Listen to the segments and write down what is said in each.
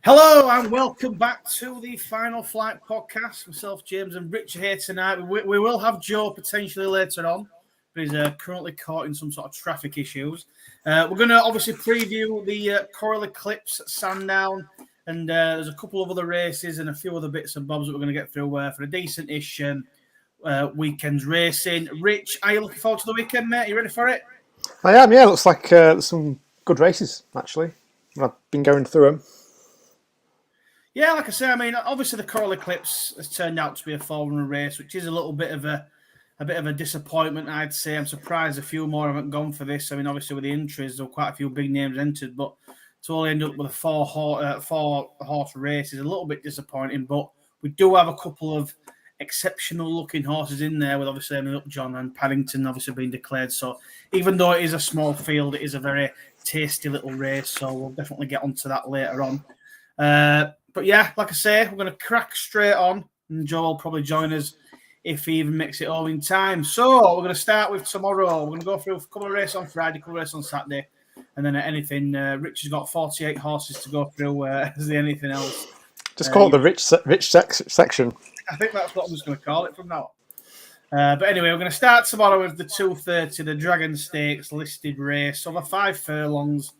Hello and welcome back to the Final Flight podcast. Myself, James, and Richard here tonight. We will have Joe potentially later on, but he's currently caught in some sort of traffic issues. We're going to obviously preview the Coral Eclipse at Sandown, and there's a couple of other races and a few other bits and bobs that we're going to get through for a decent-ish weekend's racing. Rich, are you looking forward to the weekend, mate? Are you ready for it? I am, yeah. Looks like some good races, actually. I've been going through them. Yeah, like I say, I mean, obviously the Coral Eclipse has turned out to be a 4-runner race, which is a little bit of a disappointment, I'd say. I'm surprised a few more haven't gone for this. I mean, obviously with the entries, there were quite a few big names entered, but to only end up with a four-horse race is a little bit disappointing. But we do have a couple of exceptional-looking horses in there, with obviously Emily Upjohn and Paddington obviously being declared. So even though it is a small field, it is a very tasty little race. So we'll definitely get onto that later on. But yeah, like I say, we're going to crack straight on, and Joe will probably join us if he even makes it all in time. So we're going to start with tomorrow. We're going to go through a couple of races on Friday, a couple of races on Saturday, and then anything. Rich has got 48 horses to go through. Is there anything else? Just call it the rich section. I think that's what I'm just going to call it from now on. But anyway, we're going to start tomorrow with the 2:30, the Dragon Stakes listed race over 5 furlongs.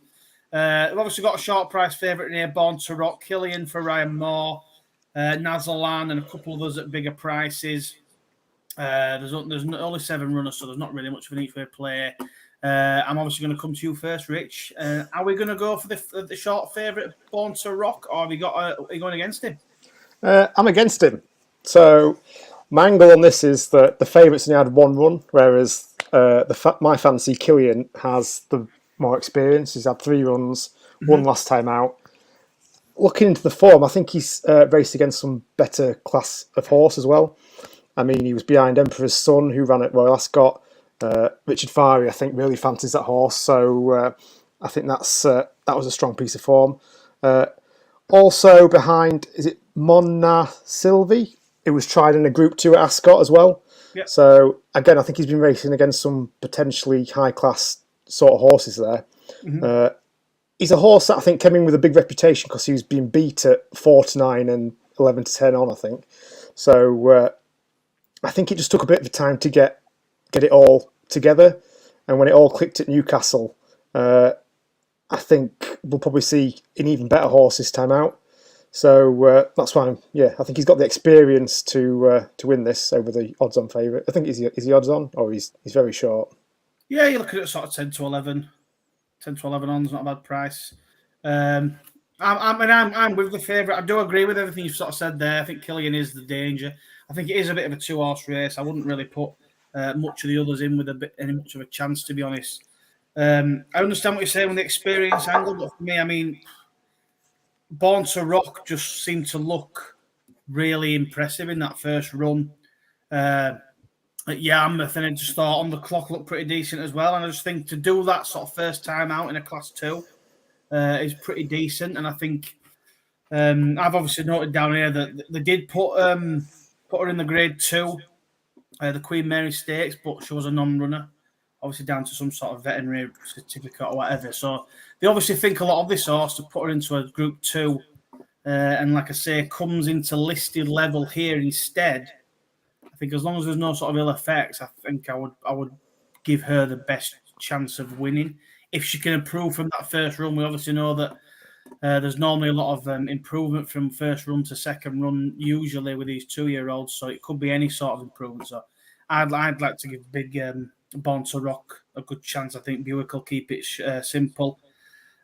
We've obviously got a short price favourite in here, Born to Rock, Killian for Ryan Moore, Nazalan, and a couple of others at bigger prices. There's only 7 runners, so there's not really much of an each way play. I'm obviously going to come to you first, Rich. Are we going to go for the short favourite, Born to Rock, or are you going against him? I'm against him. So my angle on this is that the favourites only had 1 run, whereas my fancy Killian has the more experience. He's had 3 runs, 1 last time out. Looking into the form, I think he's raced against some better class of horse as well. I mean, he was behind Emperor's Son, who ran at Royal Ascot. Richard Farey, I think, really fancies that horse. So I think that was a strong piece of form. Also behind, is it Monna Sylvie? It was tried in a Group 2 at Ascot as well. Yep. So again, I think he's been racing against some potentially high class sort of horses there. Mm-hmm. He's a horse that I think came in with a big reputation because he was being beat at 4-9 and 11-10 on, I think. So I think it just took a bit of time to get it all together. And when it all clicked at Newcastle, I think we'll probably see an even better horse this time out. So that's why I think he's got the experience to win this over the odds-on favourite. I think is he odds-on, or he's very short? Yeah, you're looking at sort of 10 to 11 on is not a bad price. I'm with the favourite. I do agree with everything you've sort of said there. I think Killian is the danger. I think it is a bit of a 2-horse race. I wouldn't really put much of the others in with any much of a chance, to be honest. I understand what you're saying with the experience angle, but for me, I mean, Born to Rock just seemed to look really impressive in that first run. At Yarmouth, and it just thought on the clock looked pretty decent as well. And I just think to do that sort of first time out in a Class 2 is pretty decent. And I think I've obviously noted down here that they did put her in the Grade 2, the Queen Mary Stakes, but she was a non-runner, obviously down to some sort of veterinary certificate or whatever. So they obviously think a lot of this horse to put her into a Group 2, and like I say, comes into listed level here instead. I think as long as there's no sort of ill effects, I think I would give her the best chance of winning. If she can improve from that first run, we obviously know that there's normally a lot of improvement from first run to second run, usually with these 2-year-olds. So it could be any sort of improvement. So I'd like to give big Born to Rock a good chance. I think Buick will keep it simple.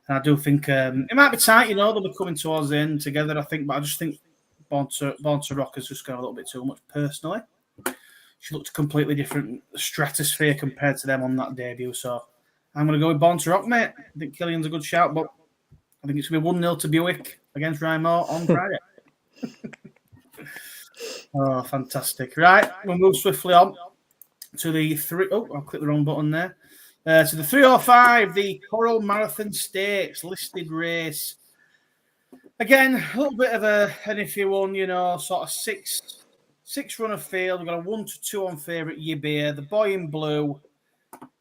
And I do think it might be tight, they'll be coming towards the end together, I think. But I just think Born to Rock has just gone a little bit too much personally. She looked a completely different stratosphere compared to them on that debut. So I'm going to go with Born to Rock, mate. I think Killian's a good shout, but I think it's going to be 1-0 to Buick against Ryan Moore on Friday. Oh, fantastic. Right, we'll move swiftly on to the 3... Oh, I'll click the wrong button there. To the 305, the Coral Marathon Stakes listed race. Again, a little bit of an iffy one, sort of 6 runner field. We've got a 1-2 on favourite Yibir. The boy in blue.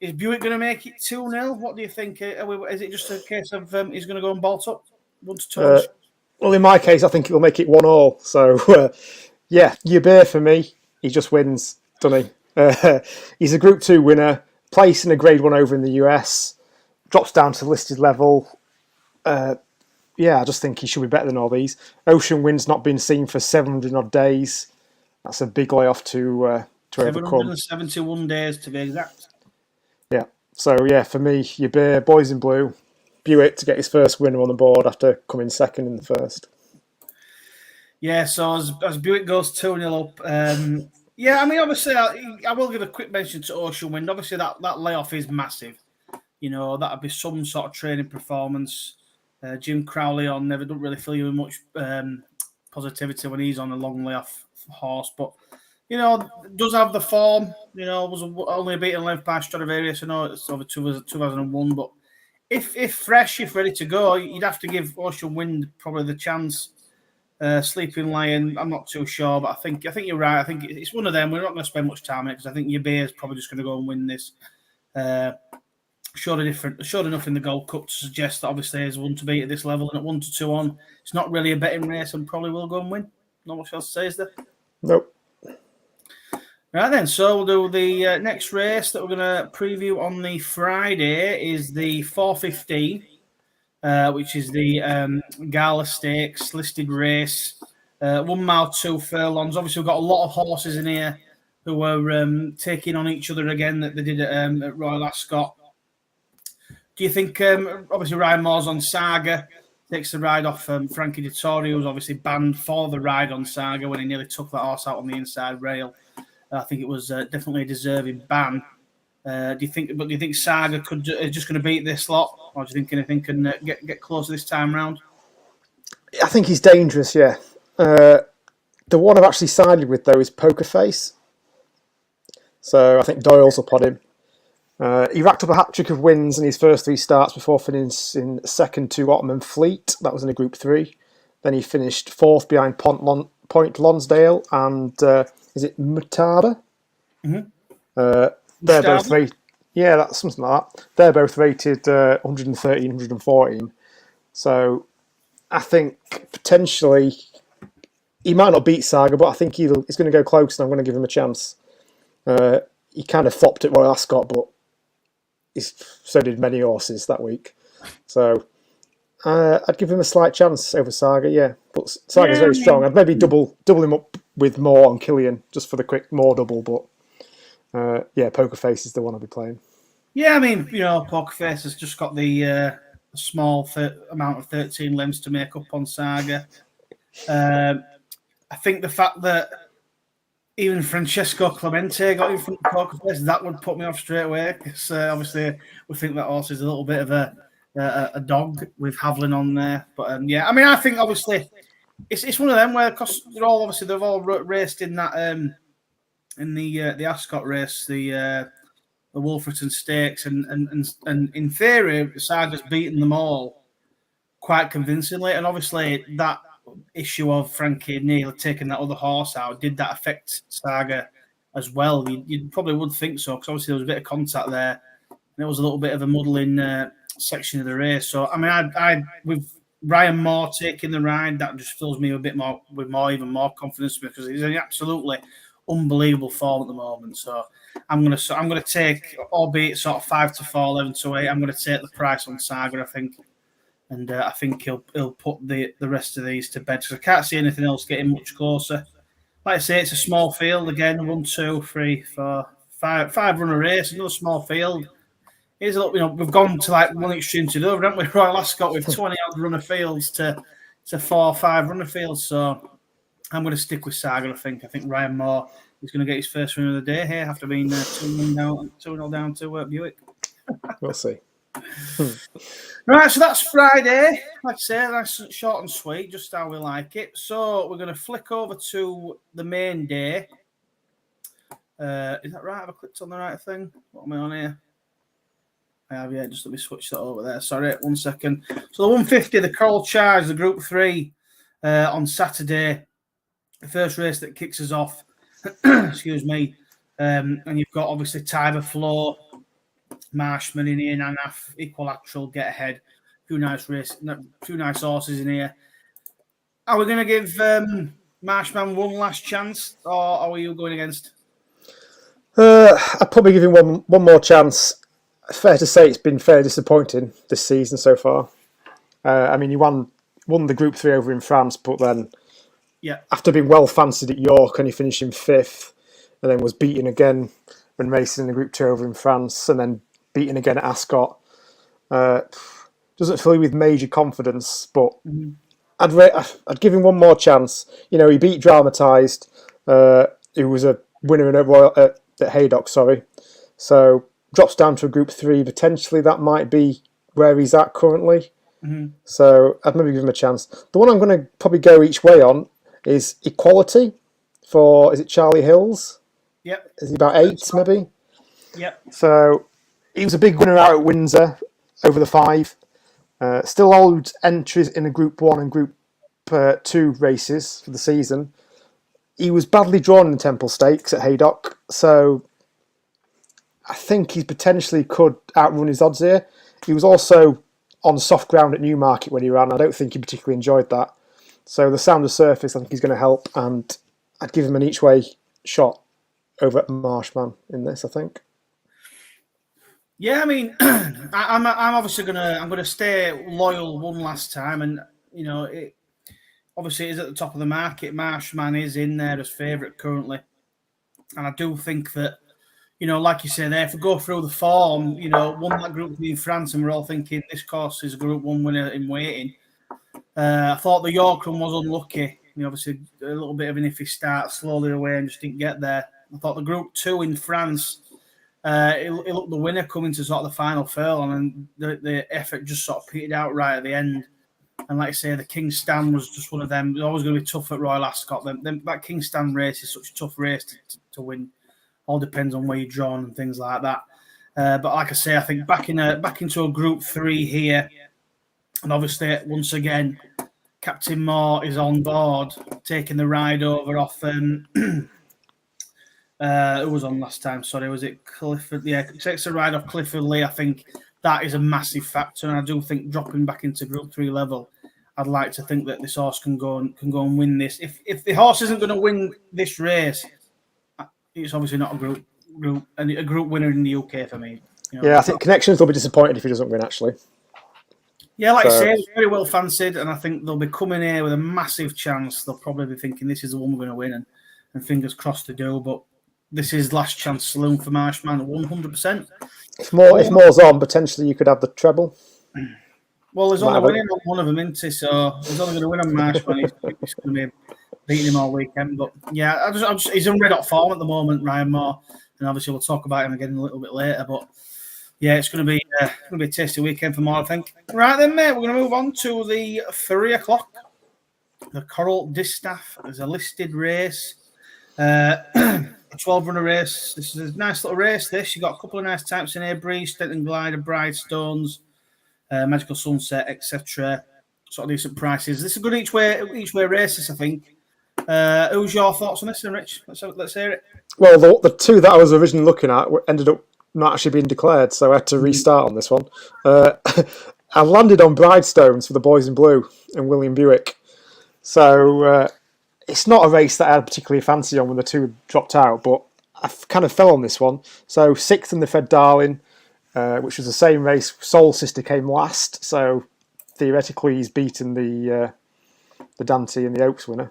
Is Buick going to make it 2-0? What do you think? Is it just a case of he's going to go and bolt up 1-2? Well, in my case, I think it'll make it 1-1. So, yeah, Yubir for me. He just wins, doesn't he? He's a Group 2 winner, placing a Grade 1 over in the US, drops down to listed level. Yeah, I just think he should be better than all these. Ocean Wind's not been seen for 700 odd days. That's a big layoff to overcome. 771 days to be exact. Yeah. So, yeah, for me, Yubir, Boys in Blue, Buick to get his first winner on the board after coming second in the first. Yeah, so as Buick goes 2-0 up, yeah, I mean, obviously, I will give a quick mention to Ocean Wind. Obviously, that layoff is massive. You know, that would be some sort of training performance. Jim Crowley on never don't really fill you with much positivity when he's on a long layoff horse, but you know, does have the form. You know, was only a beaten length by Stradivarius. I know it's over 2001, but if fresh, if ready to go, you'd have to give Ocean Wind probably the chance. Sleeping Lion, I'm not too sure, but I think you're right. I think it's one of them. We're not going to spend much time on it because I think Yubir is probably just going to go and win this. Showed enough in the Gold Cup to suggest that obviously there's one to beat at this level, and at 1-2 on, it's not really a betting race and probably will go and win. Not much else to say, is there? Nope. Right then, so we'll do the next race that we're going to preview on the Friday is the 4:15. Which is the Gala Stakes listed race, 1 mile 2 furlongs. Obviously, we've got a lot of horses in here who are taking on each other again that they did at Royal Ascot. Do you think, obviously, Ryan Moore's on Saga, takes the ride off Frankie Dettori, who's obviously banned for the ride on Saga when he nearly took that horse out on the inside rail. I think it was definitely a deserving ban. Do you think Saga is just going to beat this lot, or do you think anything can get closer this time round? I think he's dangerous. Yeah. The one I've actually sided with though is Poker Face. So I think Doyle's up on him. He racked up a hat trick of wins in his first 3 starts before finishing second to Ottoman Fleet. That was in a Group 3. Then he finished 4th behind Point Lonsdale and is it Mutada? Mm-hmm. They're both rated. Yeah, that's something like that. They're both rated 113, 114. So I think potentially he might not beat Saga, but I think he's going to go close, and I'm going to give him a chance. He kind of flopped at Royal Ascot, but so did many horses that week. So I'd give him a slight chance over Saga, yeah. But Saga's very strong. I'd maybe double him up with Moore on Killian just for the quick Moore double, but. Yeah, Poker Face is the one I'll be playing. Yeah, I mean, you know, Poker Face has just got the small amount of 13 lengths to make up on Saga. I think the fact that even Francesco Clemente got in front of Poker Face, that would put me off straight away, because obviously we think that horse is a little bit of a dog with Havlin on there. But yeah, I mean, I think obviously it's one of them where, because they've all raced in that. In the Ascot race, the Wolferton Stakes, and in theory, Saga's beaten them all quite convincingly. And obviously, that issue of Frankie Neal taking that other horse out, did that affect Saga as well? You probably would think so, because obviously there was a bit of contact there. And it was a little bit of a muddling section of the race. So I mean, I with Ryan Moore taking the ride, that just fills me a bit more with even more confidence, because he's an absolutely unbelievable form at the moment. So I'm gonna take, albeit sort of 5-4, 11-8. I'm gonna take the price on Saga, I think, and I think he'll put the rest of these to bed, because I can't see anything else getting much closer. Like I say, it's a small field again. 1, 2, 3, 4, 5 runner race. Another small field. Here's a little, we've gone to like one extreme to the other, haven't we? Royal Ascot with 20 odd runner fields to 4 or 5 runner fields. So I'm going to stick with Saga, I think. I think Ryan Moore is going to get his first win of the day here after being 2-0 down to Buick. We'll see. Right, so that's Friday. Like I say, that's short and sweet, just how we like it. So we're going to flick over to the main day. Is that right? Have I clicked on the right thing? What am I on here? I have, yeah. Just let me switch that over there. Sorry, 1 second. So the 150, the Coral Charge, the Group 3 on Saturday. The first race that kicks us off. Excuse me. And you've got obviously Tiber Flow, Marshman in here, Nanaf, Equilateral, Get Ahead. Two nice horses in here. Are we going to give Marshman one last chance, or are you going against? I'd probably give him one more chance. Fair to say it's been fairly disappointing this season so far. I mean, he won the Group 3 over in France, but then after being well fancied at York, only finishing 5th, and then was beaten again when racing in the Group 2 over in France, and then beaten again at Ascot. Doesn't fill you with major confidence, but I'd give him one more chance. You know, he beat Dramatised, who was a winner in a Royal at Haydock, so drops down to a Group 3. Potentially that might be where he's at currently. So I'd maybe give him a chance. The one I'm going to probably go each way on is Equality for, is it Charlie Hills? Yep. Is he about 8 maybe? Yep. So he was a big winner out at Windsor over the 5. Still holds entries in the Group 1 and Group 2 races for the season. He was badly drawn in the Temple Stakes at Haydock, so I think he potentially could outrun his odds here. He was also on soft ground at Newmarket when he ran. I don't think he particularly enjoyed that. So the sound of surface, I think he's going to help, and I'd give him an each way shot over at Marshman in this, I think. Yeah, I mean, I'm obviously I'm gonna stay loyal one last time, and you know, obviously it is at the top of the market. Marshman is in there as favourite currently, and I do think that, you know, like you say there, if we go through the form, you know, won that Group 3 in France, and we're all thinking this course is a Group 1 winner in waiting. I thought the York run was unlucky. You know, obviously a little bit of an iffy start, slowly away, and just didn't get there. I thought the Group 2 in France, it looked the winner coming to sort of the final furlong, and the effort just sort of petered out right at the end. And like I say, the King's Stand was just one of them. It's always going to be tough at Royal Ascot. That King's Stand race is such a tough race to win. All depends on where you're drawn and things like that. But like I say, I think back into a Group 3 here, and obviously once again, Captain Moore is on board, taking the ride over off. Who was on last time? Sorry, was it Clifford? Yeah, takes the ride off Clifford Lee. I think that is a massive factor, and I do think dropping back into Group 3 level, I'd like to think that this horse can go and win this. If the horse isn't going to win this race, it's obviously not a group winner in the UK for me. You know, yeah, I think Connections will be disappointed if he doesn't win, actually. Yeah, like I say, very well fancied, and I think they'll be coming here with a massive chance. They'll probably be thinking this is the one we're going to win, and fingers crossed to do. But this is last chance saloon for Marshman, 100%. If Moore's on, potentially you could have the treble. Well, there's only winning on one of them, isn't he? So he's only going to win on Marshman. He's going to be beating him all weekend. But yeah, he's in red hot form at the moment, Ryan Moore, and obviously we'll talk about him again a little bit later. But yeah, it's going to be a tasty weekend for Moore, I think. Right then, mate, we're going to move on to the 3 o'clock. The Coral Distaff is a listed race, a 12-runner race. This is a nice little race. You got a couple of nice types in here: Breeze, Stenton Glider, Bridestones, Magical Sunset, etc. Sort of decent prices. This is a good each way races, I think. Who's your thoughts on this, then, Rich? Let's hear it. Well, the two that I was originally looking at ended up not actually being declared, so I had to restart on this one. I landed on Bridestones for the Boys in Blue and William Buick. So it's not a race that I had particularly fancy on when the two dropped out, but I kind of fell on this one. So 6th in the Fed Darling, which was the same race. Soul Sister came last, so theoretically he's beaten the Dante and the Oaks winner.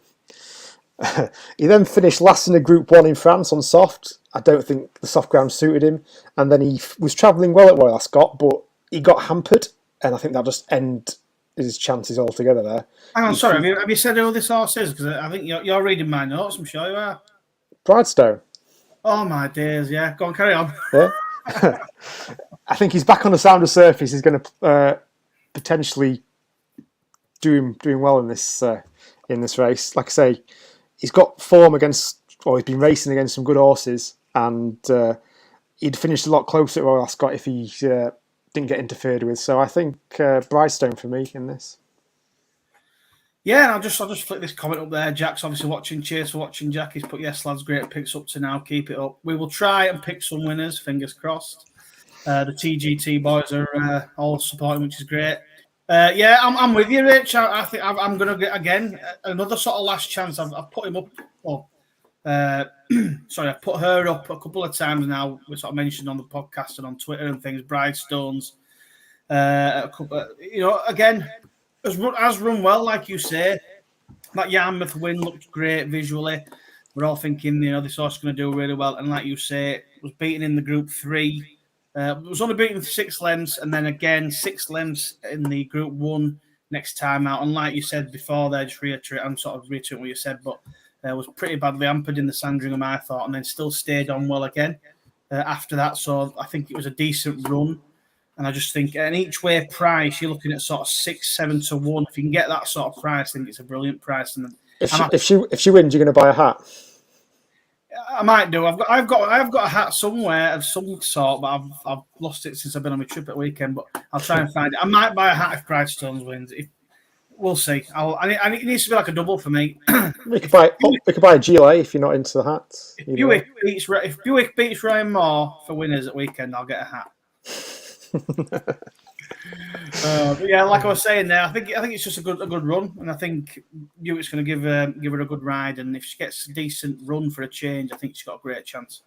He then finished last in a Group 1 in France on soft. I don't think the soft ground suited him. And then he was travelling well at Royal Ascot, but he got hampered, and I think that just ended his chances altogether there. Hang on, sorry, have you said who this horse is? Because I think you're reading my notes, I'm sure you are. Bridestone. Oh, my days, yeah. Go on, carry on. Yeah. I think he's back on the sounder surface. He's going to potentially doing well in this race. Like I say, he's got form he's been racing against some good horses, and he'd finished a lot closer at Royal Ascot if he didn't get interfered with. So I think Bridestone for me in this. Yeah, and I'll just flick this comment up there. Jack's obviously watching. Cheers for watching, Jack. He's put, yes, lads, great picks up to now. Keep it up. We will try and pick some winners, fingers crossed. The TGT boys are all supporting, which is great. Yeah, I'm with you, Rich. I think I'm going to get again another sort of last chance. I've put him up. Well, sorry, I've put her up a couple of times now. We sort of mentioned on the podcast and on Twitter and things. Bridestones, again, has run well, like you say. That Yarmouth win looked great visually. We're all thinking, this horse is going to do really well. And like you say, it was beaten in the Group 3. It was only beaten 6 lengths, and then again 6 lengths in the Group 1 next time out. And like you said before, there, just reiterate, I'm sort of reiterating what you said, but was pretty badly hampered in the Sandringham, I thought, and then still stayed on well again after that. So I think it was a decent run. And I just think an each way price, you're looking at sort of 6, 7 to 1. If you can get that sort of price, I think it's a brilliant price. And if she wins, you're going to buy a hat. I might do. I've got a hat somewhere of some sort, but I've lost it since I've been on my trip at weekend. But I'll try and find it. I might buy a hat if Bridestones wins. We'll see. It needs to be like a double for me. We could buy a GLA if you're not into the hats. If Buick beats Ryan Moore for winners at weekend, I'll get a hat. But yeah, like I was saying there, I think it's just a good run, and I think Buick's going to give her a good ride, and if she gets a decent run for a change, I think she's got a great chance.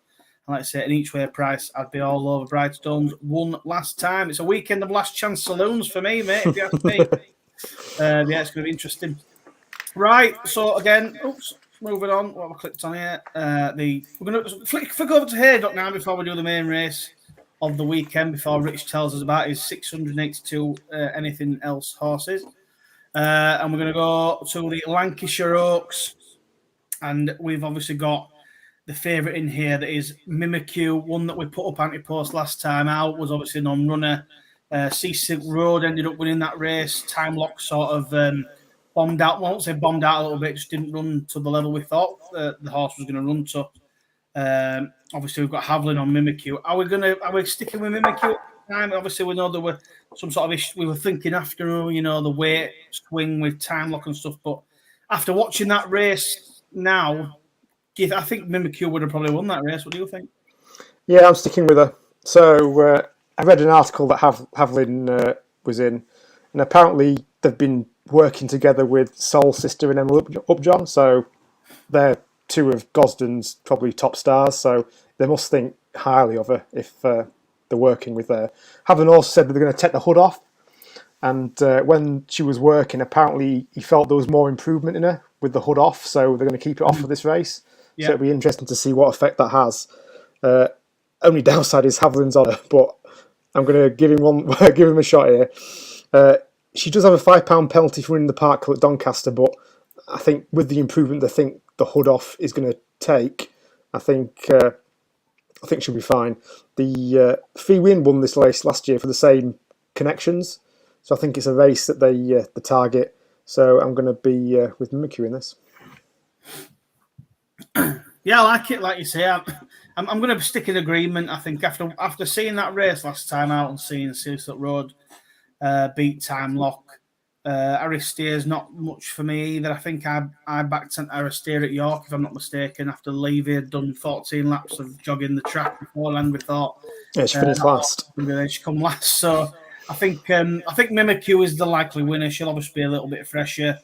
And like I say, an each way price, I'd be all over Bridestones. Won last time. It's a weekend of last chance saloons for me, mate. If you ask me, yeah, it's going to be interesting. Right, so again, moving on. What have I clicked on here? We're going to flick over to Haydock now before we do the main race of the weekend, before Rich tells us about his 682 anything else horses. And we're going to go to the Lancashire Oaks. And we've obviously got the favourite in here that is Mimikyu, one that we put up anti-post last time out, was obviously a non-runner. Seasick Road ended up winning that race. Time Lock sort of bombed out. Well, I won't say bombed out a little bit, just didn't run to the level we thought the horse was going to run to. Obviously, we've got Havlin on Mimikyu. Are we sticking with Mimikyu? Obviously, we know there were some sort of issue. We were thinking after, the weight swing with Time Lock and stuff. But after watching that race now, I think Mimikyu would have probably won that race. What do you think? Yeah, I'm sticking with her. So I read an article that Havlin was in, and apparently they've been working together with Soul Sister and Emily Upjohn. So they're two of Gosden's probably top stars. So they must think highly of her if they're working with her. Havlin also said that they're going to take the hood off. And when she was working, apparently he felt there was more improvement in her with the hood off. So they're going to keep it off for this race. Yeah. So it'll be interesting to see what effect that has. Only downside is Havlin's on her, but I'm going to give him a shot here. She does have a £5 penalty for winning the Park at Doncaster, but I think with the improvement, I think the hood off is going to take. I think she'll be fine. The Fee Win won this race last year for the same connections, so I think it's a race that they target. So I'm going to be with Mimikyu in this. Yeah, I like it. Like you say, I'm going to stick in agreement. I think after seeing that race last time out and seeing Seasick Road beat Time Lock, Aristeer's not much for me either. I think I backed Aristeer at York, if I'm not mistaken, after Levy had done 14 laps of jogging the track beforehand. We thought, yeah, she finished last. She come last. So I think Mimikyu is the likely winner. She'll obviously be a little bit fresher.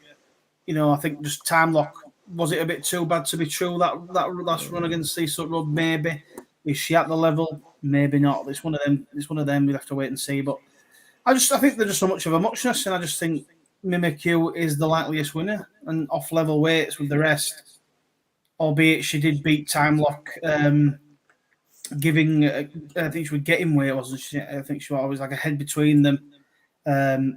I think just Time Lock. Was it a bit too bad to be true, that last run against Seasick Road? Maybe. Is she at the level? Maybe not. It's one of them. We'll have to wait and see. But I think there's just so much of a muchness, and I just think Mimikyu is the likeliest winner, and off level weights with the rest. Albeit she did beat Time Lock, giving. I think she was getting weight, wasn't she? I think she was always like a head between them. I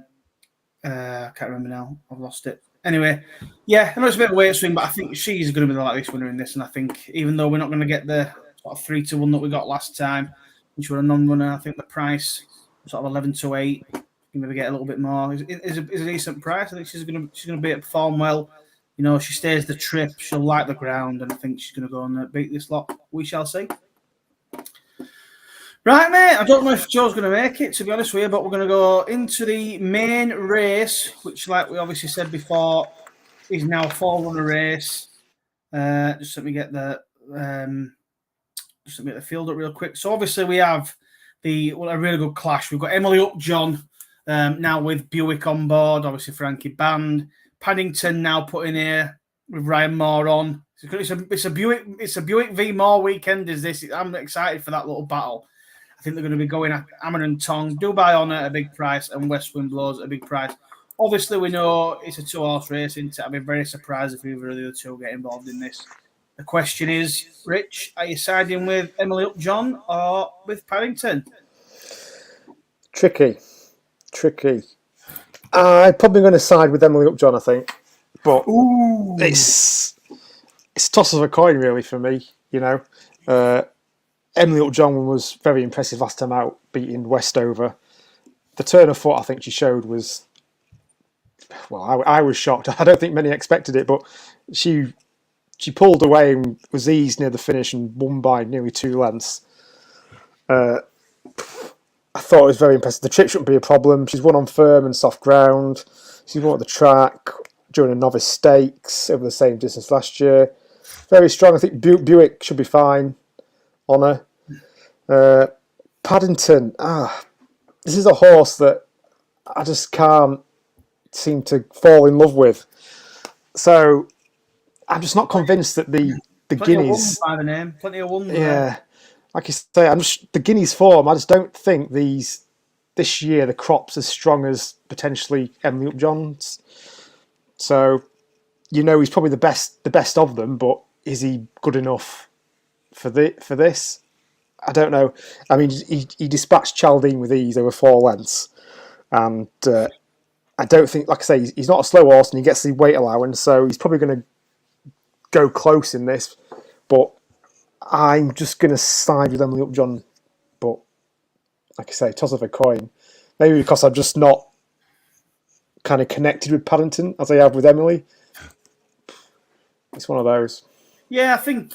can't remember now. I've lost it. Anyway, yeah, I know it's a bit of a weight swing, but I think she's going to be the likeliest winner in this. And I think even though we're not going to get the sort of 3-1 that we got last time, which were a non-runner, I think the price sort of 11-8, you can maybe get a little bit more. Is a decent price. I think she's going to be able to perform well. She stays the trip, she'll like the ground, and I think she's going to go and beat this lot. We shall see. Right, mate, I don't know if Joe's going to make it, to be honest with you, but we're going to go into the main race, which, like we obviously said before, is now a 4-runner race. Just let me get the field up real quick. So, obviously, we have a really good clash. We've got Emily Upjohn Now with Buick on board, obviously Frankie banned. Paddington now put in here with Ryan Moore on. It's a Buick v Moore weekend. Is this? I'm excited for that little battle. I think they're going to be going at Hammer and Tong, Dubai Honour at a big price, and West Wind Blows at a big price. Obviously, we know it's a 2-horse race. I'd be very surprised if either of the other two get involved in this. The question is, Rich, are you siding with Emily Upjohn or with Paddington? Tricky. I'm probably going to side with Emily Upjohn, I think. But it's a toss of a coin, really, for me. Emily Upjohn was very impressive last time out, beating Westover. The turn of foot I think she showed was, well, I was shocked. I don't think many expected it, but she pulled away and was eased near the finish and won by nearly 2 lengths. I thought it was very impressive. The trip shouldn't be a problem. She's won on firm and soft ground. She's won at the track during a novice stakes over the same distance last year. Very strong. I think Buick should be fine on her. Paddington. This is a horse that I just can't seem to fall in love with. So I'm just not convinced that the Guineas. By the name, plenty of ones. Yeah, like you say, the Guineas form. I just don't think this year the crop's as strong as potentially Emily Upjohn's. So, he's probably the best of them, but is he good enough for this? I don't know. I mean, he dispatched Chaldine with ease over 4 lengths, and I don't think, like I say, he's not a slow horse, and he gets the weight allowance, so he's probably going to go close in this. But I'm just going to side with Emily Upjohn. But like I say, toss of a coin. Maybe because I'm just not kind of connected with Paddington as I have with Emily. It's one of those. Yeah, I think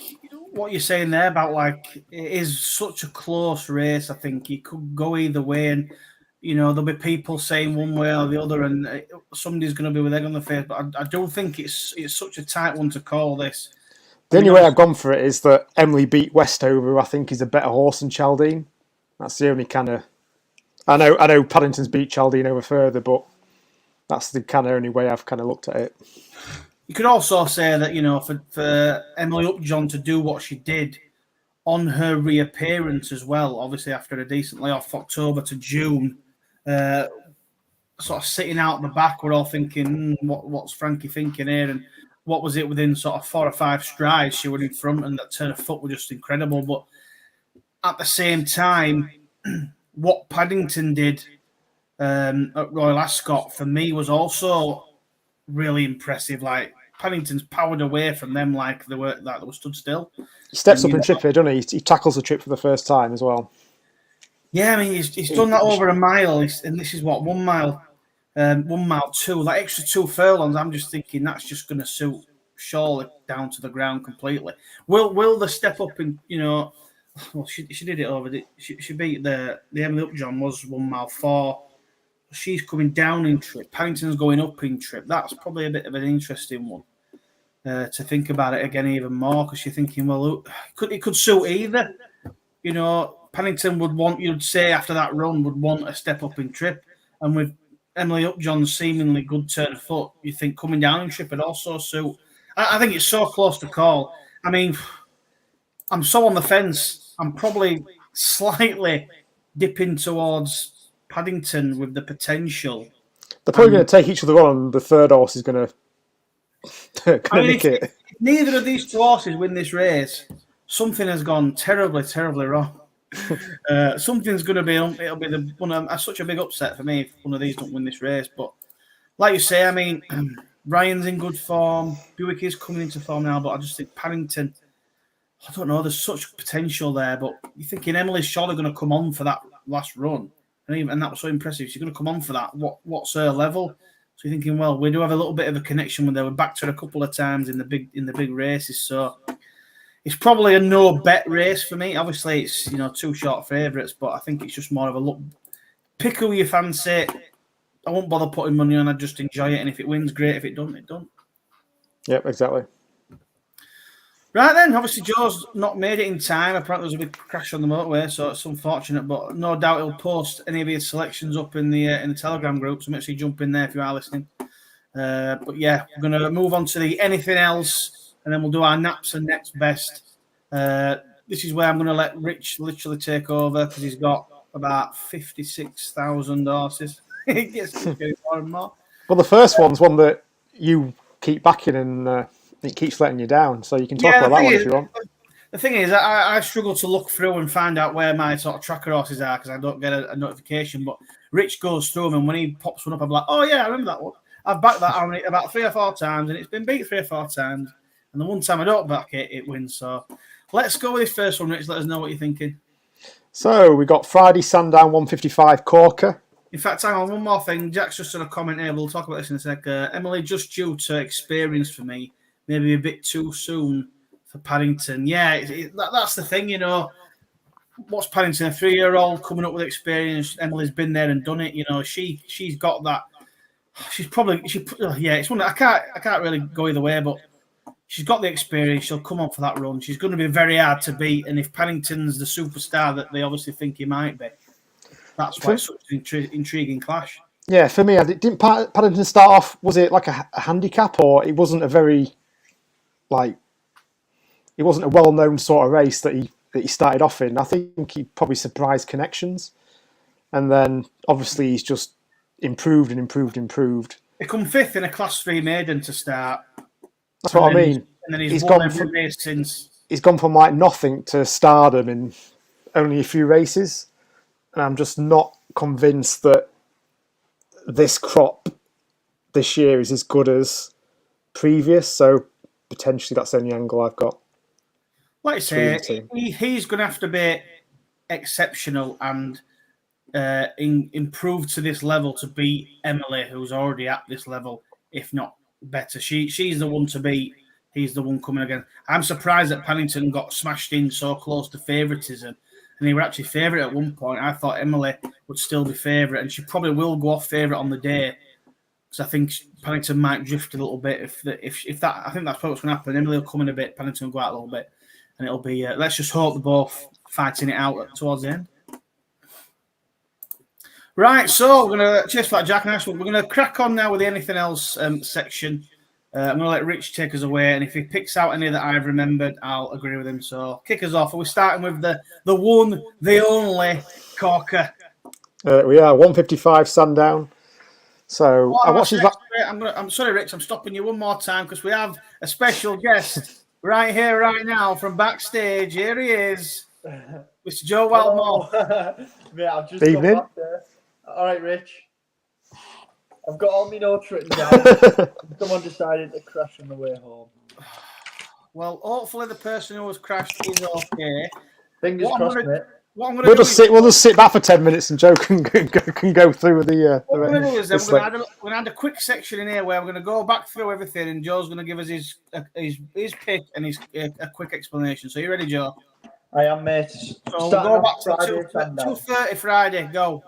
what you're saying there about it is such a close race. I think it could go either way, and there'll be people saying one way or the other, and somebody's going to be with egg on the face. But I don't think it's such a tight one to call this. The only way I've gone for it is that Emily beat Westover, who I think is a better horse than Chaldine. That's the only kind of. I know Paddington's beat Chaldine over further, but that's the kind of only way I've kind of looked at it. You could also say that, for Emily Upjohn to do what she did on her reappearance as well, obviously after a decent layoff, October to June, sort of sitting out the back, we're all thinking, what's Frankie thinking here? And what was it within sort of 4 or 5 strides she was in front, and that turn of foot was just incredible. But at the same time, what Paddington did at Royal Ascot, for me, was also really impressive. Like, Paddington's powered away from them like they were stood still. He steps up in trip here, doesn't he? He tackles the trip for the first time as well. Yeah, I mean, he's done that over a mile, and this is what, 1 mile, 1 mile 2. That extra 2 furlongs, I'm just thinking that's just going to suit surely down to the ground completely. Will the step up in, well, she did it over. She beat the Emily Upjohn was 1 mile 4. She's coming down in trip. Paddington's going up in trip. That's probably a bit of an interesting one to think about it again even more, because you're thinking, well, it could suit either. Paddington would want, you'd say after that run, would want a step up in trip. And with Emily Upjohn's seemingly good turn of foot, you think coming down in trip would also suit. I think it's so close to call. I mean, I'm so on the fence. I'm probably slightly dipping towards Paddington with the potential. They're probably going to take each other on. The third horse is going to nick it. If neither of these 2 horses win this race, something has gone terribly, terribly wrong. Something's going to be. It'll be such a big upset for me if one of these don't win this race. But like you say, I mean, Ryan's in good form. Buick is coming into form now, but I just think Paddington. I don't know. There's such potential there, but you're thinking Emily's surely going to come on for that last run. And that was so impressive. She's going to come on for that. What's her level? So you're thinking, well, we do have a little bit of a connection with her. We're back to her a couple of times in the big races. So it's probably a no bet race for me. Obviously, it's 2 short favourites, but I think it's just more of a look. Pick who you fancy. I won't bother putting money on. I just enjoy it, and if it wins, great. If it don't, it don't. Yep, exactly. Right then, obviously Joe's not made it in time. Apparently there was a big crash on the motorway, so it's unfortunate. But no doubt he'll post any of his selections up in the Telegram group. So make sure you jump in there if you are listening. But yeah, we're going to move on to the anything else, and then we'll do our naps and next best. This is where I'm going to let Rich literally take over because he's got about 56,000 horses. It gets getting more and more. Well, the first one's one that you keep backing and it keeps letting you down. So you can talk about that one if you want. The thing is, I struggle to look through and find out where my sort of tracker horses are because I don't get a notification. But Rich goes through them, and when he pops one up, I'm like, oh yeah, I remember that one. I've backed that on about 3 or 4 times, and it's been beat 3 or 4 times. And the one time I don't back it, it wins. So let's go with this first one, Rich. Let us know what you're thinking. So we got Friday Sandown 155 Corker. In fact, hang on, one more thing. Jack's just done a comment here. We'll talk about this in a sec. Emily, just due to experience for me, maybe a bit too soon for Paddington. Yeah, that's the thing, you know. What's Paddington? A 3-year-old coming up with experience. Emily's been there and done it. You know, she's got that. It's one that I can't really go either way, but she's got the experience. She'll come on for that run. She's going to be very hard to beat. And if Paddington's the superstar that they obviously think he might be, that's why it's such an intriguing clash. Yeah, for me, didn't Paddington start off? Was it like a handicap, or it wasn't a very it wasn't a well-known sort of race that he started off in? I think he probably surprised connections, and then obviously he's just improved and improved. He come 5th in a Class 3 maiden to start. That's what I mean. And then he's won every race since. He's gone from like nothing to stardom in only a few races, and I'm just not convinced that this crop this year is as good as previous. So potentially that's the only angle I've got. Like I say, he's going to have to be exceptional and improve to this level to beat Emily, who's already at this level, if not better. She's the one to beat. He's the one coming again. I'm surprised that Paddington got smashed in so close to favouritism. And they were actually favourite at one point. I thought Emily would still be favourite, and she probably will go off favourite on the day. Because I think Paddington might drift a little bit. If that, I think that's probably what's going to happen. Emily will come in a bit, Paddington will go out a little bit, and it'll be. Let's just hope they're both fighting it out towards the end. Right, so we're going to cheers for that, Jack. Nice one. We're going to crack on now with the anything else section. I'm going to let Rich take us away, and if he picks out any that I've remembered, I'll agree with him. So kick us off. We're starting with the one, the only Corker. We are 155 Sandown. So I watched that. I'm sorry, Rich. I'm stopping you one more time because we have a special guest right here, right now, from backstage. Here he is, Mr. Joe Wildmore. Yeah, I've just Evening. got back there. All right, Rich. I've got all my notes written down. Someone decided to crash on the way home. Well, hopefully the person who was crashed is okay. Fingers crossed, mate. We'll just sit back for 10 minutes and Joe can go through the. What we're going to do is we're going to add a quick section in here where we're going to go back through everything, and Joe's going to give us his pick and a quick explanation. So you ready, Joe? I am, mate. So we'll go back to 2:30 Friday. Go.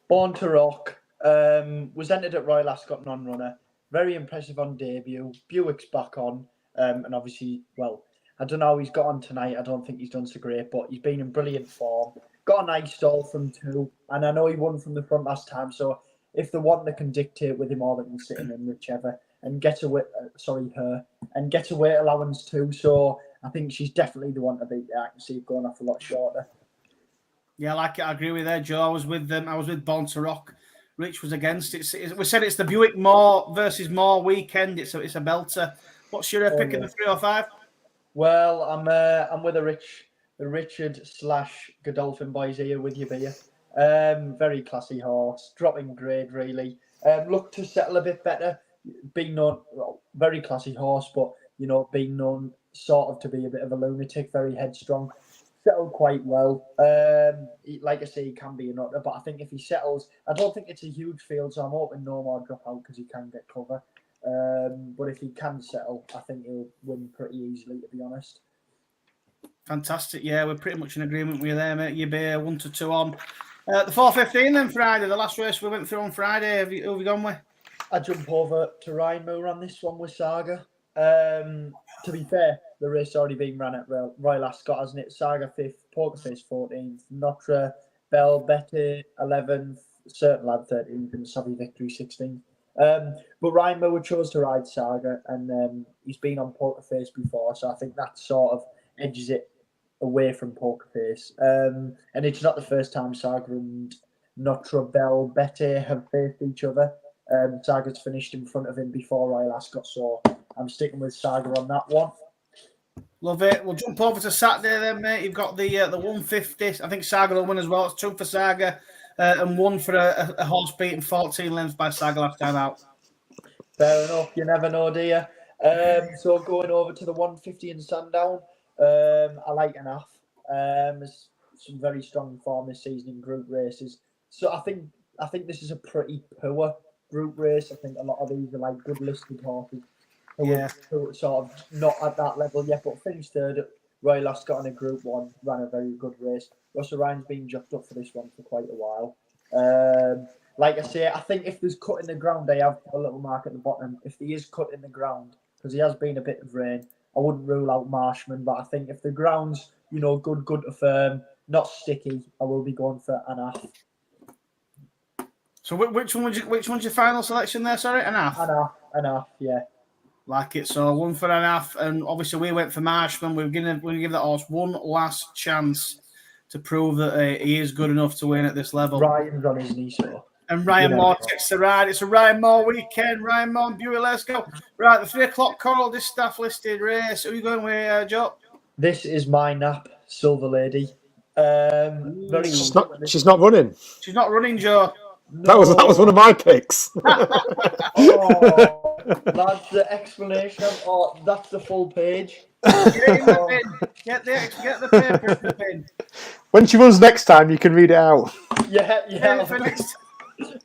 Born to Rock. Was entered at Royal Ascot non-runner. Very impressive on debut. Buick's back on. And obviously, well, I don't know how he's got on tonight. I don't think he's done so great, but he's been in brilliant form. Got a nice stall from 2, and I know he won from the front last time. So if the one that can dictate with him or that can sit in whichever, and get away, and get a weight allowance too. So I think she's definitely the one to beat. I can see it going off a lot shorter. Yeah, I like it. I agree with that, Joe. I was with them. I was with Born to Rock. Rich was against it. We said it's the Buick Moore versus Moore weekend. It's a belter. What's your pick in the 305? Well, I'm with the Richard / Godolphin boys here with you, beer. Very classy horse, dropping grade really. Looked to settle a bit better. Being known, very classy horse, but being known sort of to be a bit of a lunatic, very headstrong. Settled quite well. Like I say, he can be a nutter, but I think if he settles, I don't think it's a huge field, so I'm hoping no more drop out because he can get cover. But if he can settle, I think he'll win pretty easily, to be honest. Fantastic. Yeah, we're pretty much in agreement with you there, mate. You'll be 1-2 on. The 4:15 then Friday, the last race we went through on Friday. Who have you gone with? I jump over to Ryan Moore on this one with Saga. To be fair, the race already being ran at Royal Ascot, hasn't it? Saga 5th, Poker Face 14th, Notre Belle Bette 11th, Certain Lad 13th, and Savvy Victory 16th. But Ryan Moore chose to ride Saga, and he's been on Poker Face before, so I think that sort of edges it away from Poker Face. And it's not the first time Saga and Notre Belle Bette have faced each other. Saga's finished in front of him before Royal Ascot, so I'm sticking with Saga on that one. Love it. We'll jump over to Saturday then, mate. You've got the 150. I think Saga will win as well. It's 2 for Saga and 1 for a horse beaten 14 lengths by Saga last time out. Fair enough. You never know, do you? So going over to the 150 in Sandown, I like Enough. There's some very strong form this season in group races. So I think this is a pretty poor group race. I think a lot of these are like good listed horses who are sort of not at that level yet, but finished third at Royal Ascot in a Group 1, ran a very good race. Russell Ryan's been jumped up for this one for quite a while. Like I say, I think if there's cut in the ground, they have a little mark at the bottom. If there is cut in the ground, because he has been a bit of rain, I wouldn't rule out Marshman, but I think if the ground's, good to firm, not sticky, I will be going for Enough. So which one's your final selection there? Sorry, Enough. Enough, yeah. Like it. So 1 for Enough, and obviously we went for Marshman. We're gonna give that horse one last chance to prove that he is good enough to win at this level. Ryan's on his knee, so. And Ryan Moore takes the ride. It's a Ryan Moore weekend. Ryan Moore and Buey, let's go. Right, the 3 o'clock Coral Distaff listed race. Who are you going with, Joe? This is my nap, Silver Lady. She's not running. She's not running, Joe. No. That was one of my picks. That's the explanation. That's the full page. Get the paper in the bin. When she runs next time, you can read it out. Yeah.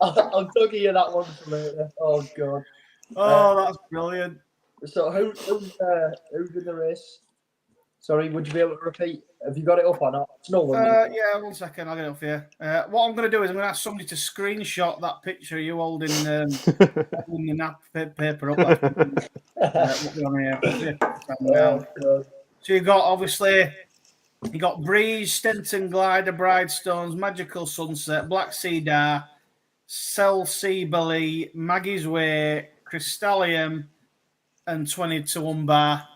I'll dug you that one for later. Oh god. Oh, that's brilliant. So who's in the race? Sorry, would you be able to repeat? Have you got it up or not? It's no one. Yeah, 1 second. I'll get it up here. What I'm going to do is I'm going to ask somebody to screenshot that picture of you holding the nap paper up. So you got Breeze, Stenton Glider, Bridestones, Magical Sunset, Black Sea Dar, Cell Sea Maggie's Way, Crystallium, and 20-1 bar.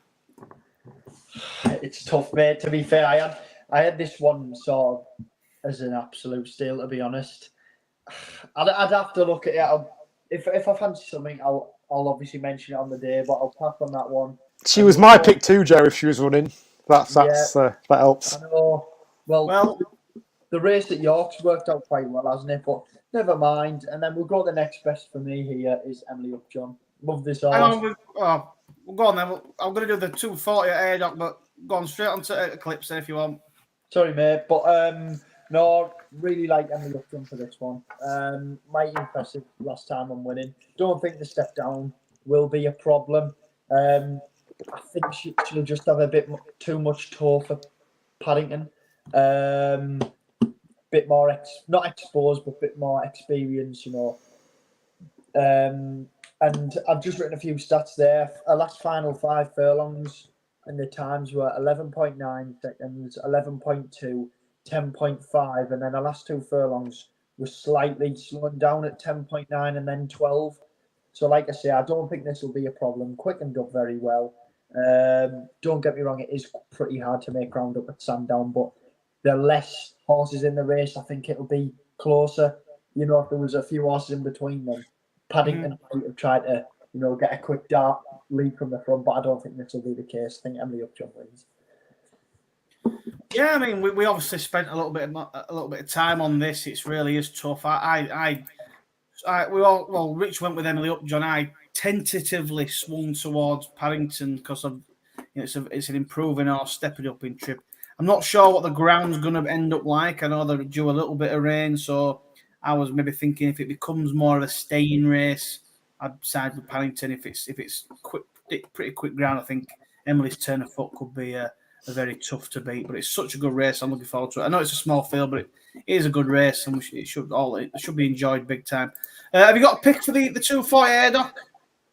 It's tough, mate. To be fair, I had this one sort of as an absolute steal. To be honest, I'd have to look at it. If I fancy something, I'll obviously mention it on the day, but I'll pass on that one. She was my pick too, Joe. If she was running, that helps. I know. Well, the race at York's worked out quite well, hasn't it? But never mind. And then we'll go the next best for me here is Emily Upjohn. Love this horse. We'll go on then. I'm going to do the 240 at Haydock, but go on straight on to Eclipse if you want. Sorry, mate, but no, really like Emily Upjohn for this one. Mighty impressive last time I'm winning. Don't think the step down will be a problem. I think she'll just have a bit too much toe for Paddington. Bit more not exposed, but a bit more experience, And I've just written a few stats there. Our last final 5 furlongs and the times were 11.9 seconds, 11.2, 10.5, and then our last 2 furlongs were slightly slowing down at 10.9 and then 12. So like I say, I don't think this will be a problem. Quickened up very well. Don't get me wrong, it is pretty hard to make ground up at Sandown, but there are less horses in the race. I think it'll be closer. If there was a few horses in between them. Paddington might have tried to, get a quick dart lead from the front, but I don't think this will be the case. I think Emily Upjohn wins. Yeah, I mean, we obviously spent a little bit of time on this. It really is tough. Rich went with Emily Upjohn. I tentatively swung towards Paddington because of it's an improving or stepping up in trip. I'm not sure what the ground's going to end up like. I know they're due a little bit of rain, so I was maybe thinking if it becomes more of a staying race, I'd side with Paddington. If it's pretty quick ground, I think Emily's turn of foot could be a very tough to beat. But it's such a good race. I'm looking forward to it. I know it's a small field, but it is a good race, and it should be enjoyed big time. Have you got a pick for the 240 Haydock?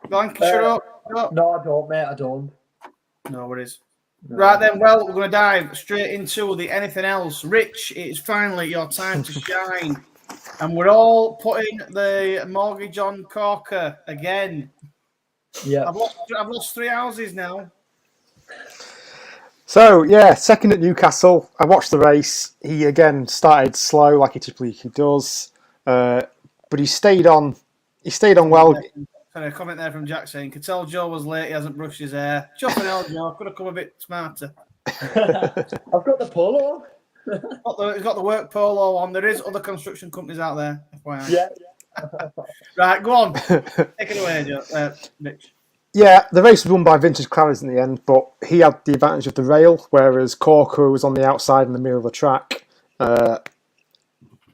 Lancashire? No, I don't, mate. I don't. No worries. Right then, well, we're going to dive straight into the anything else. Rich, it's finally your time to shine. And we're all putting the mortgage on Corker again. Yeah. I've lost 3 houses now. So yeah, second at Newcastle. I watched the race. He again started slow, like he typically does, but he stayed on. He stayed on well. Sorry, a comment there from Jack saying, "Could tell Joe was late. He hasn't brushed his hair. Chuffing hell, Joe. Could have come a bit smarter." I've got the polo. He's got the work polo on. There is other construction companies out there. FYI. Yeah. Right, go on. Take it away, Joe. Mitch. Yeah, the race was won by Vintage Clarence in the end, but he had the advantage of the rail, whereas Corker was on the outside in the middle of the track.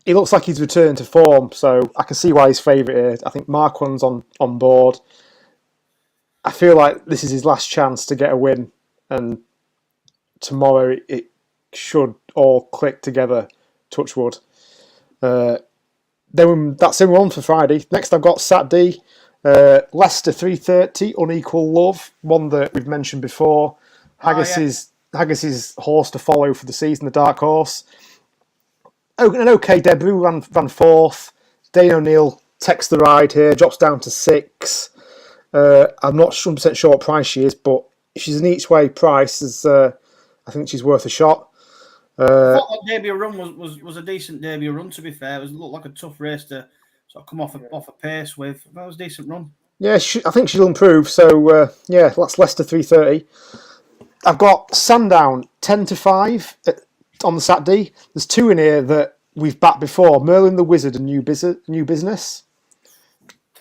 He looks like he's returned to form, so I can see why he's favourite here. I think Marquand's on board. I feel like this is his last chance to get a win, and tomorrow it should all click together, touch wood. Then that's in one for Friday. Next I've got Saturday. Leicester 3:30, Unequal Love, one that we've mentioned before. Haggis's horse to follow for the season, the dark horse. An okay debut, ran fourth. Dane O'Neill takes the ride here, drops down to 6. I'm not 100% sure what price she is, but if she's an each way price, I think she's worth a shot. I thought that debut run was a decent debut run, to be fair. It looked like a tough race to sort of come off a pace with. That was a decent run. Yeah, I think she'll improve. So, that's Leicester 3:30. I've got Sandown 10-5 on the Saturday. There's 2 in here that we've backed before. Merlin the Wizard and New Business.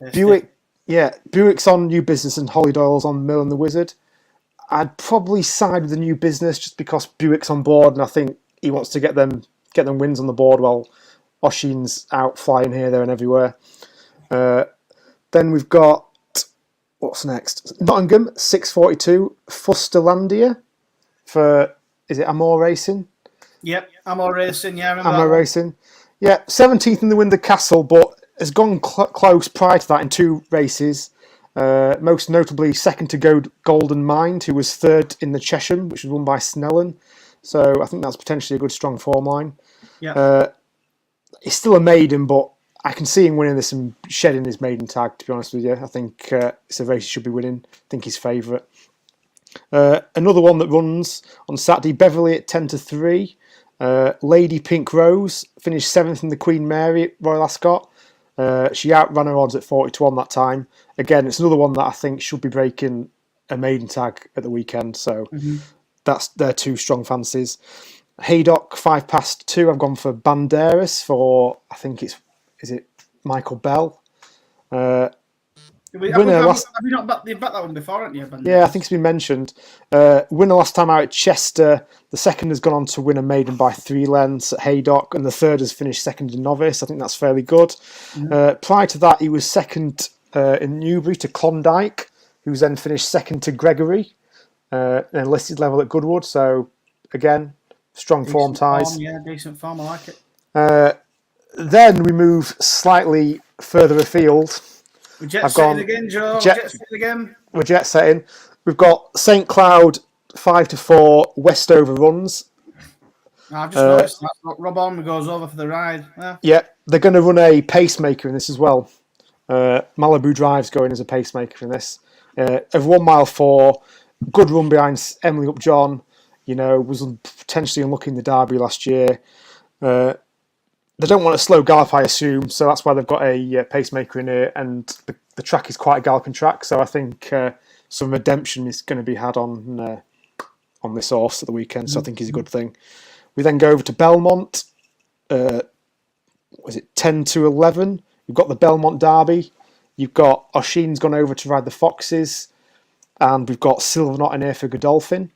Buick's on New Business and Holly Doyle's on Merlin the Wizard. I'd probably side with the New Business just because Buick's on board and I think he wants to get them wins on the board while Oshin's out flying here, there and everywhere. Then we've got, what's next? Nottingham 6:42, Fusterlandia for, is it Amor Racing? Yep, Amor Racing, yeah. Amor Racing. Yeah, 17th in the Windsor Castle, but has gone close prior to that in 2 races. Most notably, second to go Golden Mind, who was third in the Chesham, which was won by Snellen. So I think that's potentially a good, strong form line. Yeah. He's still a maiden, but I can see him winning this and shedding his maiden tag, to be honest with you. I think it's a race he should be winning. I think he's favourite. Another one that runs on Saturday, Beverley at 10-3. Lady Pink Rose finished 7th in the Queen Mary at Royal Ascot. She outran her odds at 40-1 that time. Again, it's another one that I think should be breaking a maiden tag at the weekend. So that's their 2 strong fancies. Haydock 2. I've gone for Banderas for, I think is it Michael Bell. Have you not backed that one before, haven't you? Banderas? Yeah, I think it's been mentioned. Winner last time out at Chester. The second has gone on to win a maiden by 3 lengths at Haydock, and the third has finished second in novice. I think that's fairly good. Prior to that, he was second in Newbury to Klondike, who's then finished second to Gregory, and listed level at Goodwood. So again, strong decent form ties. Decent form. I like it. Then we move slightly further afield. We're jet setting again, Joe. We're jet setting. We've got St Cloud 5-4 Westover runs. I've just noticed that Rob Orme goes over for the ride. Yeah, they're going to run a pacemaker in this as well. Malibu Drive's going as a pacemaker in this. Of 1 mile 4, good run behind Emily Upjohn. Was potentially unlucky in the Derby last year. They don't want a slow gallop, I assume, so that's why they've got a pacemaker in here, and the track is quite a galloping track, so I think some redemption is going to be had on this horse at the weekend, so I think it's a good thing. We then go over to Belmont. Was it 10-11? You've got the Belmont Derby. You've got Oshin's gone over to ride the Foxes, and we've got Silver Knot in here for Godolphin.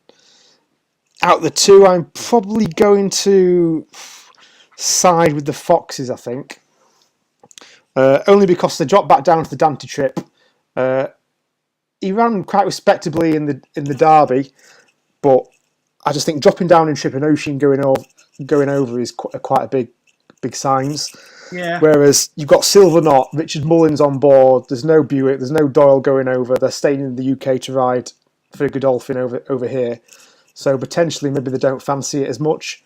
Out of the 2, I'm probably going to side with the Foxes, I think. Only because they dropped back down to the Dante trip. He ran quite respectably in the Derby, but I just think dropping down in trip and Oshin going over is quite a big signs. Yeah. Whereas you've got Silver Knot, Richard Mullins on board. There's no Buick, there's no Doyle going over. They're staying in the UK to ride for Godolphin over here. So potentially maybe they don't fancy it as much.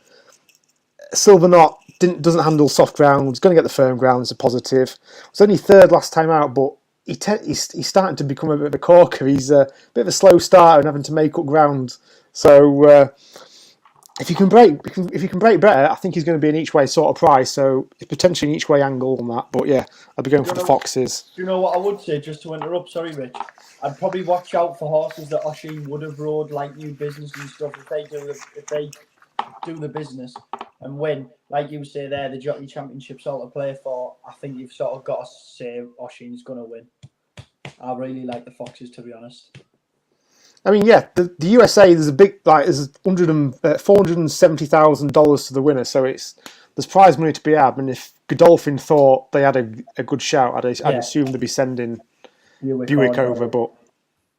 Silver Knot doesn't handle soft ground. He's going to get the firm ground. It's a positive. Was only third last time out, but he's starting to become a bit of a corker. He's a bit of a slow starter and having to make up ground. So if you can break better, I think he's going to be an each way sort of price. So it's potentially an each way angle on that. But yeah, I'd be going for the Foxes. Do you know what I would say? Just to interrupt, sorry, Rich. I'd probably watch out for horses that Oisin would have rode, like New Business and stuff. If they do the business and win, like you say there, the Jockey Championship's all to play for. I think you've sort of got to say Oisin's going to win. I really like the Foxes, to be honest. I mean, yeah, the USA, there's a big, there's $470,000 to the winner, so there's prize money to be had. And if Godolphin thought they had a good shout, I'd assume they'd be sending Buick over, but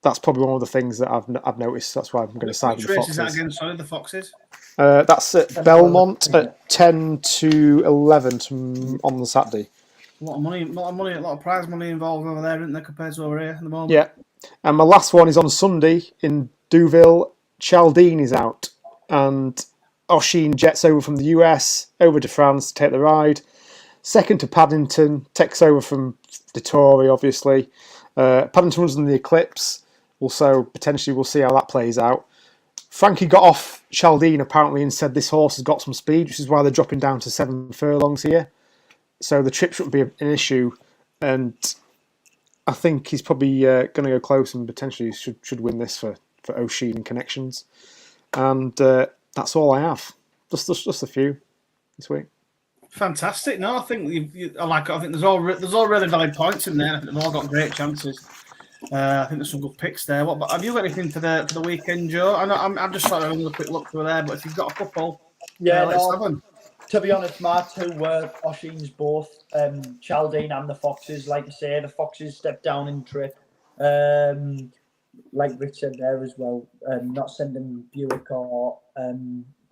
that's probably one of the things that I've noticed. That's why I'm going to side with the Foxes. Which race is that again? Sorry, the Foxes? That's at Belmont at 10 to 11 on the Saturday. A lot of money, a lot of prize money involved over there, isn't there, compared to over here at the moment? Yeah. And my last one is on Sunday in Deauville. Chaldine is out. And Oisin jets over from the US, over to France to take the ride. Second to Paddington, takes over from Dettori, obviously. Paddington runs in the Eclipse. Also, potentially, we'll see how that plays out. Frankie got off Chaldine, apparently, and said this horse has got some speed, which is why they're dropping down to 7 furlongs here. So the trip shouldn't be an issue. And I think he's probably going to go close and potentially should win this for Oisin and connections. And that's all I have. Just a few this week. Fantastic. No, I think I think there's all really valid points in there. I think they've all got great chances. I think there's some good picks there. Have you got anything for the weekend, Joe? I'm just sort of having a quick look through there, but if you've got a couple, let's have them. To be honest, my two were Oisin's both, Chaldine and the Foxes. Like I say, the Foxes stepped down in trip. Like Rich said there as well, not sending Buick or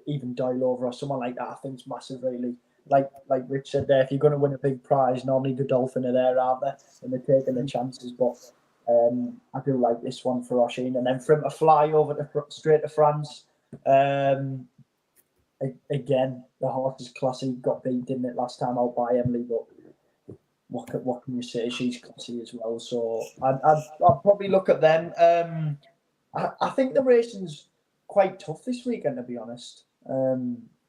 even Doyle over or someone like that, I think it's massive, really. Like Rich said there, if you're going to win a big prize, normally Godolphin are there, aren't they? And they're taking the chances. But I do like this one for Oisin. And then for him to fly over straight to France, again, the horse is classy. Got beat, didn't it, last time out by Emily? But what can you say? She's classy as well. So I'd probably look at them. I think the racing's quite tough this weekend, to be honest.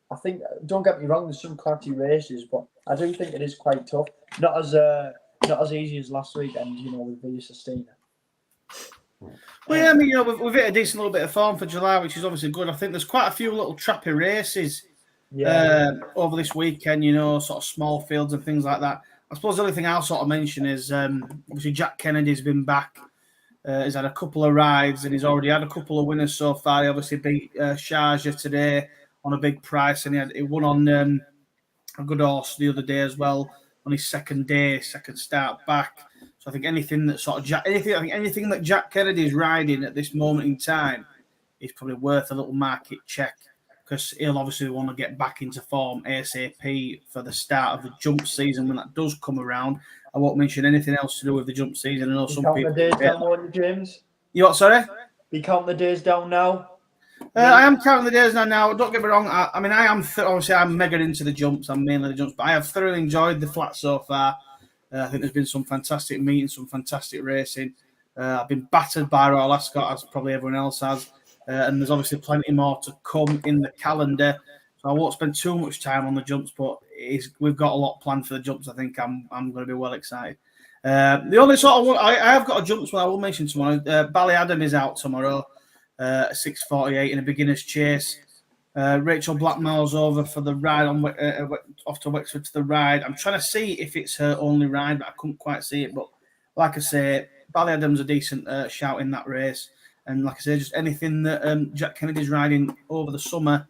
I think, don't get me wrong, there's some classy races, but I do think it is quite tough. Not as easy as last weekend, with Via Sistina. Well, yeah, I mean, we've hit a decent little bit of form for July, which is obviously good. I think there's quite a few little trappy races over this weekend, sort of small fields and things like that. I suppose the only thing I'll sort of mention is obviously Jack Kennedy's been back. He's had a couple of rides and he's already had a couple of winners so far. He obviously beat Sharjah today on a big price, and he won on a good horse the other day as well on his second start back. So I think anything that Jack Kennedy is riding at this moment in time is probably worth a little market check, because he'll obviously want to get back into form ASAP for the start of the jump season when that does come around. I won't mention anything else to do with the jump season. I know some people. The days down, won't you, James? You what? Sorry? You count the days down now. I am counting the days now. Don't get me wrong. I am obviously I'm mega into the jumps. I'm mainly the jumps, but I have thoroughly enjoyed the flat so far. I think there's been some fantastic meetings, some fantastic racing. I've been battered by Royal Ascot, as probably everyone else has, and there's obviously plenty more to come in the calendar. So I won't spend too much time on the jumps, but we've got a lot planned for the jumps. I think I'm going to be well excited. The only sort of one I have got a jumps one I will mention tomorrow. Ballyadam is out tomorrow. 6:48 in a beginner's chase. Rachel Blackmore's over for the ride off to Wexford to the ride. I'm trying to see if it's her only ride, but I couldn't quite see it. But like I say, Ballyadam's a decent shout in that race. And like I say, just anything that Jack Kennedy's riding over the summer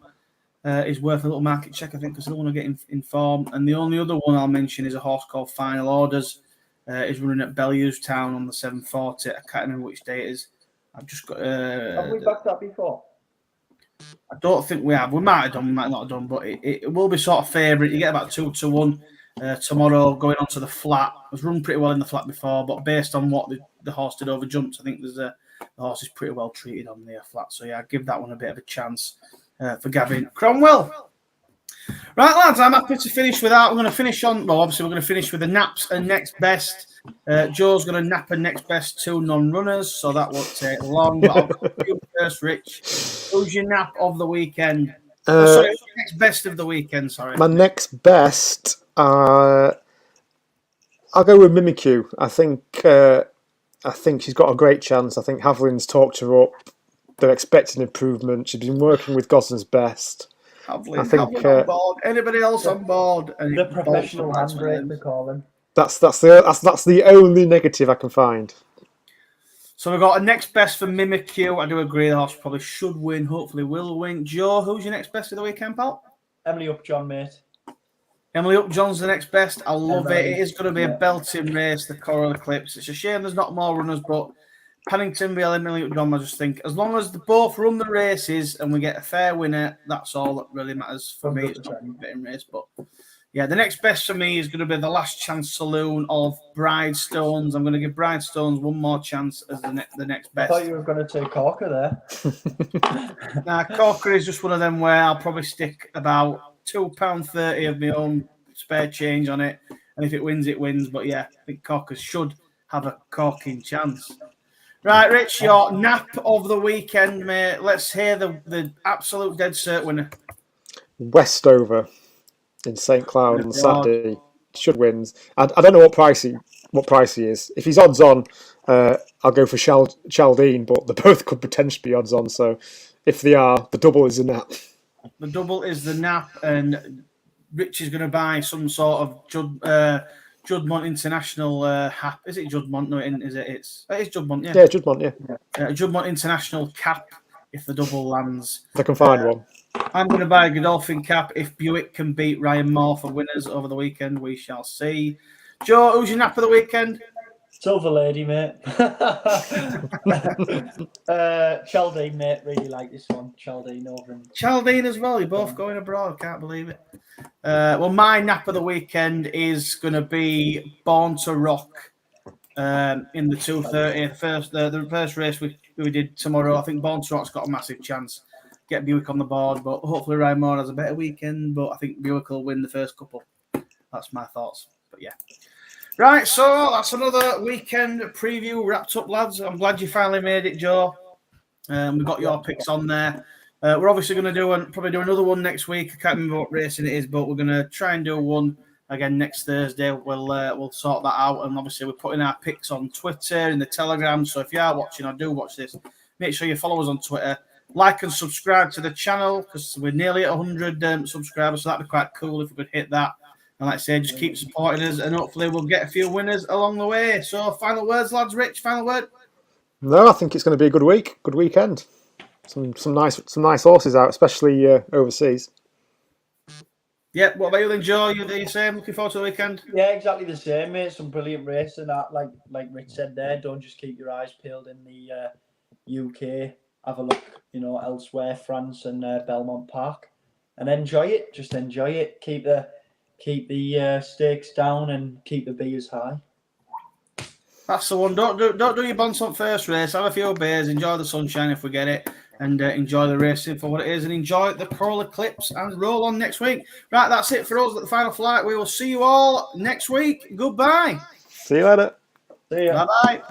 is worth a little market check, I think, because I don't want to get in form. And the only other one I'll mention is a horse called Final Orders. Is running at Bellews Town on the 7:40. I can't remember which day it is. I've just got. Have we backed that before? I don't think we have. We might have done, we might not have done, but it will be sort of favourite. You get about 2-1 tomorrow going on to the flat. It was run pretty well in the flat before, but based on what the horse did over jumps, I think there's a the horse is pretty well treated on the flat. So yeah, I'd give that one a bit of a chance for Gavin Cromwell. Right, lads, I'm happy to finish with that. We're going to finish on, well, obviously, we're going to finish with the naps and next best. Joe's going to nap and next best 2 non-runners, so that won't take long. But I'll go for you first, Rich. Who's your nap of the weekend? Sorry, who's your next best of the weekend? Sorry. My next best, I'll go with Mimikyu. I think she's got a great chance. I think Haviland's talked her up. They're expecting improvement. She's been working with Gosden's best. Havlin on board. Anybody else on board? The professional handbrake, they call him. That's the only negative I can find. So we've got a next best for Mimikyu. I do agree the horse probably should win. Hopefully will win. Joe, who's your next best of the weekend, pal? Emily Upjohn, mate. Emily Upjohn's the next best. I love Emily, it. It is going to be a belting race, the Coral Eclipse. It's a shame there's not more runners, but Pennington, Bill, Emily Upjohn, I just think as long as they both run the races and we get a fair winner, that's all that really matters for me. It's not a betting race, but yeah, the next best for me is going to be the Last Chance Saloon of Bridestones. I'm going to give Bridestones one more chance as the next best. I thought you were going to take Corker there. Now, Corker is just one of them where I'll probably stick about £2.30 of my own spare change on it, and if it wins, it wins. But yeah, I think Corker should have a corking chance. Right, Rich, your nap of the weekend, mate. Let's hear the absolute dead cert winner. Westover in St Cloud on Saturday should win. I don't know what price he is. If he's odds on, I'll go for Chaldine, but they both could potentially be odds on. So if they are, the double is the nap. The double is the nap, and Rich is going to buy some sort of Juddmonte International hat. Is it Juddmonte? No, it is Juddmonte, yeah. Yeah, Juddmonte, yeah. Juddmonte International cap if the double lands. If I can find one. I'm going to buy a Godolphin cap if Buick can beat Ryan Moore for winners over the weekend. We shall see. Joe, who's your nap of the weekend? Silver Lady, mate. Chaldine, mate. Really like this one. Chaldine over in... Chaldine as well. You're both going abroad. Can't believe it. Well, my nap of the weekend is going to be Born to Rock in the 2:30. The first race we did tomorrow. I think Born to Rock's got a massive chance. Get Buick on the board, but hopefully Ryan Moore has a better weekend. But I think Buick will win the first couple. That's my thoughts. But yeah. Right, so that's another weekend preview wrapped up, lads. I'm glad you finally made it, Joe. We got your picks on there. We're obviously going to probably do another one next week. I can't remember what racing it is, but we're going to try and do one again next Thursday. We'll sort that out, and obviously we're putting our picks on Twitter in the Telegram. So if you are watching or do watch this, make sure you follow us on Twitter. Like and subscribe to the channel because we're nearly at 100 subscribers, so that'd be quite cool if we could hit that. And like I say, just keep supporting us, and hopefully we'll get a few winners along the way. So, final words, lads. Rich, final word. No, I think it's going to be a good week, good weekend. Some nice horses out, especially overseas. Yeah, what about you then, Joe? You the same? Looking forward to the weekend? Yeah, exactly the same, mate. Some brilliant racing. Like Rich said there, don't just keep your eyes peeled in the UK. Have a look, elsewhere, France and Belmont Park, and enjoy it. Just enjoy it. Keep the stakes down and keep the beers high. That's the one. Don't do your Bonson first race. Have a few beers. Enjoy the sunshine if we get it, and enjoy the racing for what it is, and enjoy the Coral Eclipse. And roll on next week. Right, that's it for us at the Final Flight. We will see you all next week. Goodbye. See you later. See ya. Bye bye.